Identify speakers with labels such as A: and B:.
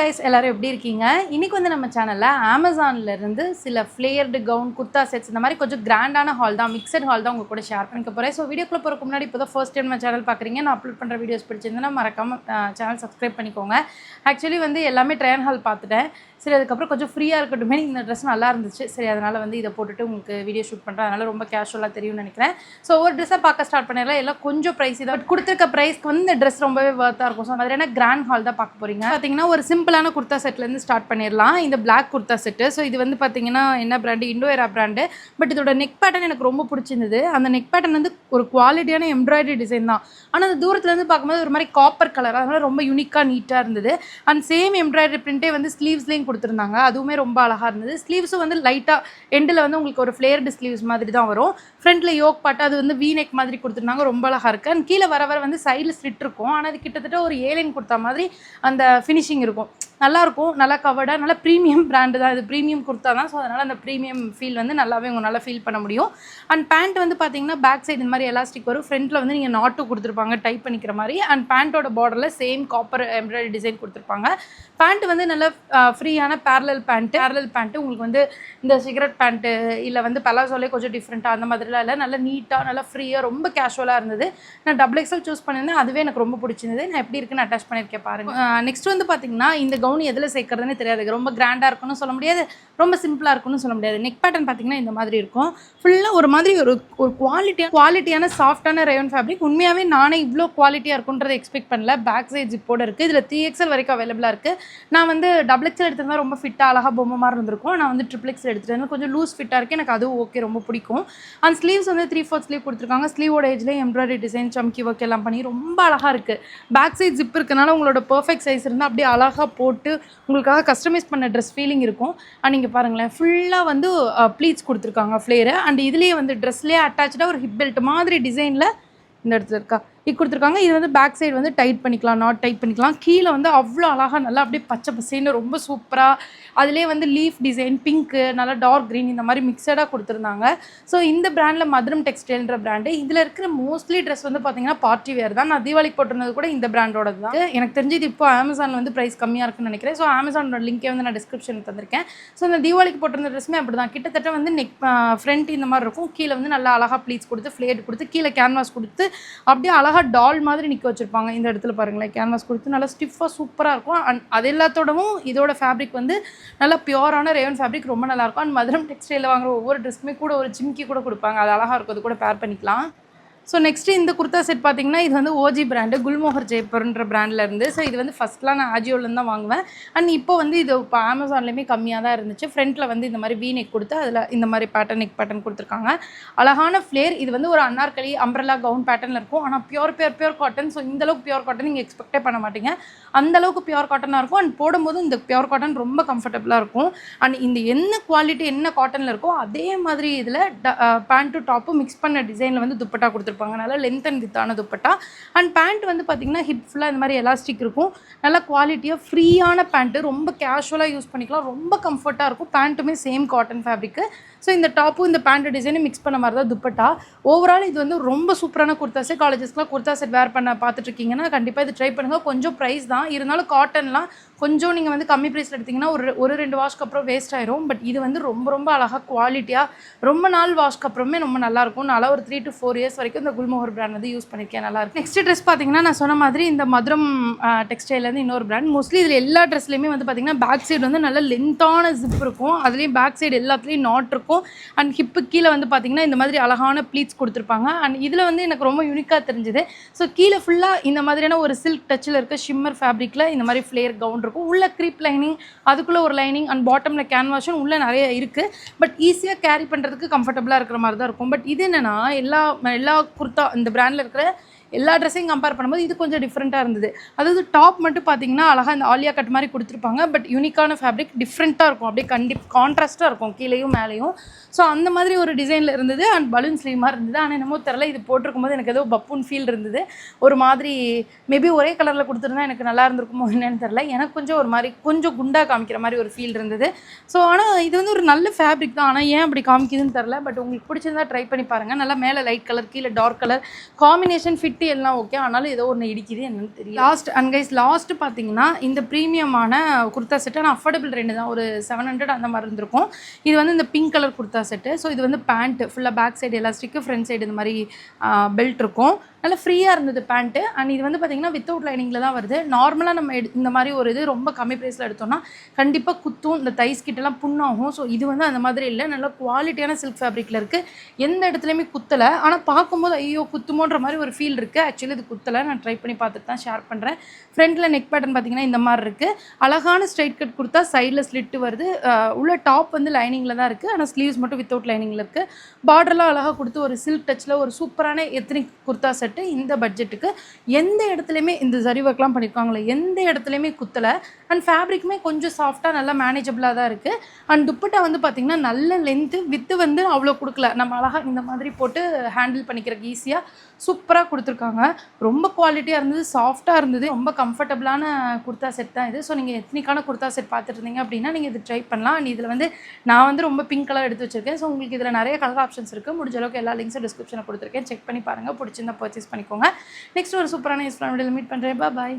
A: guys, எல்லாரும் எப்படி இருக்கீங்க? இன்னைக்கு வந்து நம்ம சேனல்ல Amazonல இருந்து சில ஃப்ளேயர்டு கவுன், குர்தா செட்ஸ் இந்த மாதிரி கொஞ்சம் கிராண்டான ஹால் தான், மிக்சட் ஹால் தான் உங்க கூட ஷேர் பண்ணிக்க போறேன். ஸோ வீடியோக்குள்ள போறதுக்கு முன்னாடி இப்போ தான் ஃபர்ஸ்ட் டைம் நம்ம சேனல் பார்க்குறீங்க, நான் அப்லோட் பண்ணுற வீடியோஸ் பிடிச்சிருந்தா மறக்காம சேனல் சப்ஸ்கிரைப் பண்ணிக்கோங்க. ஆக்சுவலி வந்து எல்லாமே ட்ரையல் ஹால் பார்த்துட்டேன். சரி, அதுக்கப்புறம் கொஞ்சம் ஃப்ரீயாக இருக்கட்டுமே, இந்த ட்ரெஸ் நல்லா இருந்துச்சு. சரி, அதனால் வந்து இதை போட்டுட்டு உங்களுக்கு வீடியோ ஷூட் பண்ணுறேன். அதனால் ரொம்ப கேஷுவலாக தெரியும்னு நினைக்கிறேன். ஸோ ஒரு ட்ரெஸ்ஸை பார்க்க ஸ்டார்ட் பண்ணிடலாம். எல்லாம் கொஞ்சம் ப்ரைஸ் இதை கொடுத்துருக்க ப்ரைஸ்க்கு வந்து இந்த ட்ரெஸ் ரொம்பவே வர்த்தாக இருக்கும். ஸோ மாதிரியான கிராண்ட் ஹால் தான் பார்க்க போகிறீங்க. பார்த்தீங்கன்னா ஒரு சிம்பிளான குர்தா செட்லேருந்து ஸ்டார்ட் பண்ணிடலாம். இந்த பிளாக் குர்தா செட்டு. ஸோ இது வந்து பார்த்தீங்கன்னா என்ன பிராண்டு, இண்டோவேரா பிராண்டு. பட் இதோட நெக் பேட்டர்ன் எனக்கு ரொம்ப பிடிச்சிருந்தது. அந்த நெக் பேட்டர்ன் வந்து ஒரு குவாலிட்டியான எம்ப்ராய்டரி டிசைன் தான். ஆனால் அந்த தூரத்துலேருந்து பார்க்கும்போது ஒரு மாதிரி காப்பர் கலர், அதனால் ரொம்ப யூனிக்காக நீட்டாக இருந்தது. அண்ட் சேம் எம்ப்ராய்டரி பிரிண்ட்டே வந்து ஸ்லீவ்ஸ்லேயும் கொடுத்துருந்தாங்க. அதுவுமே ரொம்ப அழகாக இருந்தது. ஸ்லீவ்ஸும் வந்து லைட்டாக எண்டில் வந்து உங்களுக்கு ஒரு ஃப்ளேர்டு ஸ்லீவ்ஸ் மாதிரி தான் வரும். ஃப்ரண்ட்டில் யோக் பாட்டு அது வந்து வீ நெக் மாதிரி கொடுத்துருந்தாங்க. ரொம்ப அழகாக இருக்குது. அண்ட் கீழே வர வந்து சைடில் ஸ்லிட் இருக்கும். ஆனால் அது கிட்டத்தட்ட ஒரு ஏலைன் கொடுத்தா மாதிரி அந்த ஃபினிஷிங் இருக்கும். நல்லாயிருக்கும், நல்லா கவர்டாக, நல்லா ப்ரீமியம் பிராண்டு தான். இது ப்ரீமியம் குர்த்தா தான். ஸோ அதனால் அந்த ப்ரீமியம் ஃபீல் வந்து நல்லாவே உங்களால் ஃபீல் பண்ண முடியும். அண்ட் பேண்ட் வந்து பார்த்தீங்கன்னா பேக் சைடு இந்த மாதிரி எலாஸ்டிக் வரும். ஃப்ரண்ட்டில் வந்து நீங்கள் நாட்டு கொடுத்துருப்பாங்க டைப் பண்ணிக்கிற மாதிரி. அண்ட் பேண்ட்டோட பார்டரில் சேம் காப்பர் எம்ப்ராய்டரி டிசைன் கொடுத்துருப்பாங்க. பேண்ட் வந்து நல்லா ஃப்ரீயான பேரலல் பேண்ட்டு உங்களுக்கு வந்து இந்த சிகரெட் பேண்ட்டு இல்லை வந்து பலாசோலே கொஞ்சம் டிஃப்ரெண்ட்டாக அந்த மாதிரிலாம் இல்லை. நல்லா நீட்டாக, நல்லா ஃப்ரீயாக, ரொம்ப கேஷுவலாக இருந்தது. நான் டபுள் எக்ஸல் சூஸ் பண்ணியிருந்தேன். அதுவே எனக்கு ரொம்ப பிடிச்சிருந்தது. நான் எப்படி இருக்குன்னு அட்டாச் பண்ணியிருக்கேன் பாருங்கள். நெக்ஸ்ட் வந்து பார்த்தீங்கன்னா இந்த கவுன் எதில் சேர்க்கறதுன்னு தெரியாது. ரொம்ப கிராண்டாக இருக்குன்னு சொல்ல முடியாது, ரொம்ப சிம்பிளாக இருக்குன்னு சொல்ல முடியாது. நெக் பேட்டர்ன் பார்த்தீங்கன்னா இந்த மாதிரி இருக்கும். ஃபுல்லாக ஒரு மாதிரி ஒரு குவாலிட்டியான சாஃப்டான ரேயான் ஃபேப்ரிக். உண்மையாகவே நானே இவ்வளோ குவாலிட்டியாக இருக்குன்றதை எக்ஸ்பெக்ட் பண்ணல. பேக் சைட் ஜிப்போட இருக்குது. இதில் 3XL வரைக்கும் அவைலபிளாக இருக்குது. நான் வந்து டபுள் எக்ஸல் எடுத்திருந்தா ரொம்ப ஃபிட்டாக அழகாக பொம்மை மாதிரி இருந்திருக்கும். நான் வந்து ட்ரிபிள் எக்ஸல் எடுத்துகிட்டு கொஞ்சம் லூஸ் ஃபிட்டாக இருக்குது. எனக்கு அதுவும் ஓகே, ரொம்ப பிடிக்கும். அந்த ஸ்லீவ்ஸ் வந்து 3/4 ஸ்லீவ் கொடுத்துருக்காங்க. ஸ்லீவோட ஏஜ்லேயே எம்ப்ராய்டரி டிசைன், சம்கி ஒர்க் எல்லாம் பண்ணி ரொம்ப அழகாக இருக்குது. பேக் சைட் ஜிப் இருக்கனால உங்களோட பர்ஃபெக்ட் சைஸ் இருந்தால் அப்படியே அழகாக போட்டு உங்களுக்காக கஸ்டமைஸ் பண்ண ட்ரெஸ் ஃபீலிங் இருக்கும். அண்ட் நீங்கள் பாருங்களேன், ஃபுல்லாக வந்து ப்ளீட்ஸ் கொடுத்துருக்காங்க ஃப்ளேரு. அண்ட் இதுலேயே வந்து ட்ரெஸ்லேயே அட்டாச்சாக ஒரு ஹிப் பெல்ட் மாதிரி டிசைனில் இந்த இடத்துல இருக்கா இது கொடுத்துருக்காங்க. இது வந்து பேக் சைடு வந்து டைட் பண்ணிக்கலாம், நாட் டைட் பண்ணிக்கலாம். கீழே வந்து அவ்வளோ அழகாக நல்லா அப்படியே பச்சை பசேன்னு ரொம்ப சூப்பராக அதுலேயே வந்து லீஃப் டிசைன், பிங்க்கு, நல்லா டார்க் க்ரீன் இந்த மாதிரி மிக்சடாக கொடுத்துருந்தாங்க. ஸோ இந்த பிராண்டில் மதுரம் டெக்ஸ்டைல்ன்ற பிராண்டு. இதில் இருக்கிற மோஸ்ட்லி ட்ரெஸ் வந்து பார்த்தீங்கன்னா பார்ட்டி வேர் தான். நான் தீபாவளிக்கு போட்டிருந்தது கூட இந்த பிராண்டோட தான். எனக்கு தெரிஞ்சது இப்போ அமேசானில் வந்து ப்ரைஸ் கம்மியாக இருக்குன்னு நினைக்கிறேன். ஸோ அமேசானோட லிங்கே வந்து நான் டிஸ்கிரிப்ஷனில் தந்திருக்கேன். ஸோ இந்த தீபாவளிக்கு போட்டிருந்த ட்ரெஸ்ஸுமே அப்படி தான். கிட்டத்தட்ட வந்து நெக் ஃப்ரண்ட் இந்த மாதிரி இருக்கும். கீழே வந்து நல்லா அழகாக ப்ளீட்ஸ் கொடுத்து, ஃப்ளேட் கொடுத்து, கீழே கேன்வாஸ் கொடுத்து அப்படியே அழகாக டால் மாதிரி நிற்க வச்சுருப்பாங்க. இந்த இடத்துல பாருங்களேன், கேன்வாஸ் கொடுத்து நல்லா ஸ்டிஃபாக சூப்பராக இருக்கும். அண்ட் அது எல்லாத்தோடவும் இதோட ஃபேப்ரிக் வந்து நல்லா பியூரான ரேவன் ஃபேப்ரிக், ரொம்ப நல்லாயிருக்கும். அண்ட் மதுரம் டெக்ஸ்டைலில் வாங்குற ஒவ்வொரு ட்ரெஸ்க்குமே கூட ஒரு ஜிம்கி கூட கொடுப்பாங்க. அது அழகாக இருக்கும். அது கூட பேர் பண்ணிக்கலாம். ஸோ நெக்ஸ்ட்டு இந்த குர்தா செட் பார்த்தீங்கன்னா இது வந்து ஓஜி பிராண்டு, குல்மோகர் ஜெய்ப்பர்ன்ற பிராண்டில் இருந்து. ஸோ இது வந்து ஃபஸ்ட்லாம் நான் ஆஜியோலேருந்து தான் வாங்குவேன். அண்ட் இப்போ வந்து இது இப்போ அமேசான்லேயுமே கம்மியாக தான் இருந்துச்சு. ஃப்ரண்ட்டில் வந்து இந்த மாதிரி வீ நெக் கொடுத்து அதில் இந்த மாதிரி நெக் பேட்டர்ன் கொடுத்துருக்காங்க. அழகான ஃப்ளேர். இது வந்து ஒரு அன்னார்கலி அம்ப்ரெல்லா கவுன் பேட்டர்னில் இருக்கும். ஆனால் பியூர் காட்டன். ஸோ இந்தளவுக்கு பியூர் காட்டன் நீங்கள் எக்ஸ்பெக்டே பண்ண மாட்டீங்க. அந்தளவுக்கு பியூர் காட்டனாக இருக்கும். அண்ட் போடும்போது இந்த பியூர் காட்டன் ரொம்ப கம்ஃபர்டபுளாக இருக்கும். அண்ட் இந்த என்ன குவாலிட்டி என்ன காட்டனில் இருக்கோ அதே மாதிரி இதில் பேண்ட்டு டாப்பு மிக்ஸ் பண்ண டிசைனில் வந்து துப்பட்டா கொடுத்துருப்பாங்க. நல்லா லென்த் அண்ட் வித்தான துப்பட்டா. அண்ட் பேண்ட் வந்து பார்த்தீங்கன்னா ஹிப் ஃபுல்லாக இந்த மாதிரி எலாஸ்டிக் இருக்கும். நல்லா குவாலிட்டியாக ஃப்ரீயான பேண்ட்டு, ரொம்ப கேஷுவலாக யூஸ் பண்ணிக்கலாம். ரொம்ப கம்ஃபர்ட்டாக இருக்கும். பேண்ட்டுமே சேம் காட்டன் ஃபேப்ரிக்கு. ஸோ இந்த டாப்பும் இந்த பேண்ட் டிசைனும் மிக்ஸ் பண்ண மாதிரி தான் துப்பட்டா. ஓவரால் இது வந்து ரொம்ப சூப்பரான குர்தா செட். காலேஜஸ்க்குலாம் குர்தா செட் வேர் பண்ண பார்த்துட்ருக்கீங்கன்னா கண்டிப்பாக இது ட்ரை பண்ணுங்கள். கொஞ்சம் ப்ரைஸ் தான் இருந்தாலும் காட்டன்லாம் கொஞ்சம் நீங்கள் வந்து கம்மி ப்ரைஸில் எடுத்திங்கன்னா ஒரு 2 வாஷ்க்கு அப்புறம் வேஸ்ட் ஆயிரும். பட் இது வந்து ரொம்ப அழகாக குவாலிட்டியாக ரொம்ப நாள் வாஷ்க்கு அப்புறமே ரொம்ப நல்லாயிருக்கும். நல்லா ஒரு 3 to 4 இயர்ஸ் வரைக்கும் இந்த குல்மோகர் பிராண்ட் வந்து யூஸ் பண்ணியிருக்கேன். நல்லாயிருக்கும். நெக்ஸ்ட் ட்ரெஸ் பார்த்தீங்கன்னா நான் சொன்ன மாதிரி இந்த மதுரம் டெக்ஸ்டைலேருந்து இன்னொரு பிராண்ட். மோஸ்ட்லி இதில் எல்லா ட்ரெஸ்லையுமே வந்து பார்த்தீங்கன்னா பேக் சைடு வந்து நல்ல லென்த்தான ஜிப் இருக்கும். அதுலேயும் பேக் சைடு எல்லாத்துலேயும் நாட் இருக்கும். அண்ட் ஹிப்பு கீழே வந்து பார்த்தீங்கன்னா இந்த மாதிரி அழகான ப்ளீட்ஸ் கொடுத்துருப்பாங்க. அண்ட் இதில் வந்து எனக்கு ரொம்ப யூனிக்காக தெரிஞ்சுது. ஸோ கீழே ஃபுல்லாக இந்த மாதிரியான ஒரு சில்க் டச்சில் இருக்க ஷிம்மர் ஃபேப்ரிக்கில் இந்த மாதிரி ஃப்ளேர் கவுன் இருக்கும். உள்ள க்ரீப் லைனிங், அதுக்குள்ளே ஒரு லைனிங், அண்ட் பாட்டமில் கேன்வாஷும் உள்ளே நிறைய இருக்குது. பட் ஈஸியாக கேரி பண்ணுறதுக்கு கம்ஃபர்டபுளாக இருக்கிற மாதிரி தான் இருக்கும். பட் இது என்னென்னா எல்லா குர்தா இந்த பிராண்டில் இருக்கிற எல்லா ட்ரெஸ்ஸையும் கம்பேர் பண்ணும்போது இது கொஞ்சம் டிஃப்ரெண்ட்டாக இருந்தது. அதாவது டாப் மட்டும் பார்த்தீங்கன்னா அழகாக இந்த ஆலியா கட் மாதிரி கொடுத்துருப்பாங்க. பட் யூனிக்கான ஃபேப்ரிக், டிஃப்ரெண்ட்டாக இருக்கும். அப்படியே கான்ட்ராஸ்ட்டாக இருக்கும் கீழேயும் மேலேயும். ஸோ அந்த மாதிரி ஒரு டிசைனில் இருந்தது. அண்ட் பலூன் ஸ்லீவ் மாதிரி இருந்தது. ஆனால் என்னமோ தெரில, இது போட்டிருக்கும்போது எனக்கு ஏதோ பப்புன் ஃபீல் இருந்தது. ஒரு மாதிரி மேபி ஒரே கலரில் கொடுத்துருந்தா எனக்கு நல்லா இருந்திருக்குமோ என்னன்னு தெரில. எனக்கு கொஞ்சம் ஒரு மாதிரி கொஞ்சம் குண்டாக காமிக்கிற மாதிரி ஒரு ஃபீல் இருந்தது. ஸோ ஆனால் இது வந்து ஒரு நல்ல ஃபேப்ரிக் தான். ஆனால் ஏன் அப்படி காமிக்குதுன்னு தெரில. பட் உங்களுக்கு பிடிச்சிருந்தா ட்ரை பண்ணி பாருங்கள். நல்லா மேலே லைட் கலர், கீழே டார்க் கலர் காம்பினேஷன் ஃபிட் எல்லாம் ஓகே, ஆனாலும் ஏதோ ஒன்று இடிக்குது என்னன்னு தெரியல. லாஸ்ட் பார்த்தீங்கன்னா இந்த ப்ரீமியமான குர்தா செட்டு, ஆனால் அஃபோர்டபுள் ரேட்டு தான், ஒரு 700 அந்த மாதிரி இருந்திருக்கும். இது வந்து இந்த pink colour kurta set. So இது வந்து பேண்ட்டு ஃபுல்லாக back side elastic, front side இந்த மாதிரி பெல்ட் இருக்கும். நல்லா ஃப்ரீயாக இருந்தது பேண்ட்டு. அண்ட் இது வந்து பார்த்திங்கன்னா வித்தவுட் லைனிங்கில் தான் வருது. நார்மலாக நம்ம இந்த மாதிரி ஒரு இது ரொம்ப கம்மி ப்ரைஸில் எடுத்தோம்னா கண்டிப்பாக குத்தும், இந்த தைஸ் கிட்டலாம் புண்ணாகும். ஸோ இது வந்து அந்த மாதிரி இல்லை, நல்லா குவாலிட்டியான சில்க் ஃபேப்ரிக்கில் இருக்குது. எந்த இடத்துலையுமே குத்தலை, ஆனால் பார்க்கும்போது ஐயோ குத்துமோன்ற மாதிரி ஒரு ஃபீல் இருக்குது. ஆக்சுவலி இது குத்தலை, நான் ட்ரை பண்ணி பார்த்துட்டு தான் ஷேர் பண்ணுறேன். ஃப்ரண்ட்டில் நெக் பேட்டர்ன் பார்த்திங்கன்னா இந்த மாதிரி இருக்குது. அழகான ஸ்ட்ரைட் கட் கொடுத்தா சைடில் ஸ்லிட்டு வருது. உள்ள டாப் வந்து லைனிங்கில் தான் இருக்குது, ஆனால் ஸ்லீவ்ஸ் மட்டும் வித்தவுட் லைனிங்கில் இருக்குது. பார்டர்லாம் அழகாக கொடுத்து ஒரு சில்க் டச்சில் ஒரு சூப்பரான எத்னிக் குர்தா செட்டு. இந்த பட்ஜெட்டுக்கு எந்த இடத்துலையுமே இந்த ஜரி ஒர்க்லாம் பண்ணியிருக்காங்களே, எந்த இடத்துலையுமே குத்தலை. அண்ட் ஃபேப்ரிக்குமே கொஞ்சம் சாஃப்டாக நல்லா மேனேஜபிளாக தான் இருக்குது. அண்ட் துப்பட்டா வந்து பார்த்திங்கன்னா நல்ல லென்த்து, வித்து வந்து அவ்வளோ கொடுக்கல. நம்ம அழகாக இந்த மாதிரி போட்டு ஹேண்டில் பண்ணிக்கிறதுக்கு ஈஸியாக சூப்பராக கொடுத்துருக்காங்க. ரொம்ப குவாலிட்டியாக இருந்தது, சாஃப்டாக இருந்தது, ரொம்ப கம்ஃபர்டபுளான குர்தா செட் தான் இது. ஸோ நீங்கள் எத்னிக்கான குர்தா செட் பார்த்துட்டு இருந்தீங்க அப்படின்னா நீங்கள் இது ட்ரை பண்ணலாம். அண்ட் இதில் வந்து நான் வந்து ரொம்ப பிங்க் கலர் எடுத்து வச்சிருக்கேன். ஸோ உங்களுக்கு இதில் நிறைய கலர் ஆப்ஷன்ஸ் இருக்குது. முடிஞ்ச அளவுக்கு எல்லா லிங்க்ஸும் டிஸ்கிரிப்ஷனில் கொடுத்துருக்கேன், செக் பண்ணி பாருங்கள். பிடிச்சிருந்தா பர்ச்சேஸ் பண்ணிக்கோங்க. நெக்ஸ்ட் ஒரு சூப்பரான யூஸ்ஃபுல்லான வீடியோவில் மீட் பண்ணுறேன். பாய்.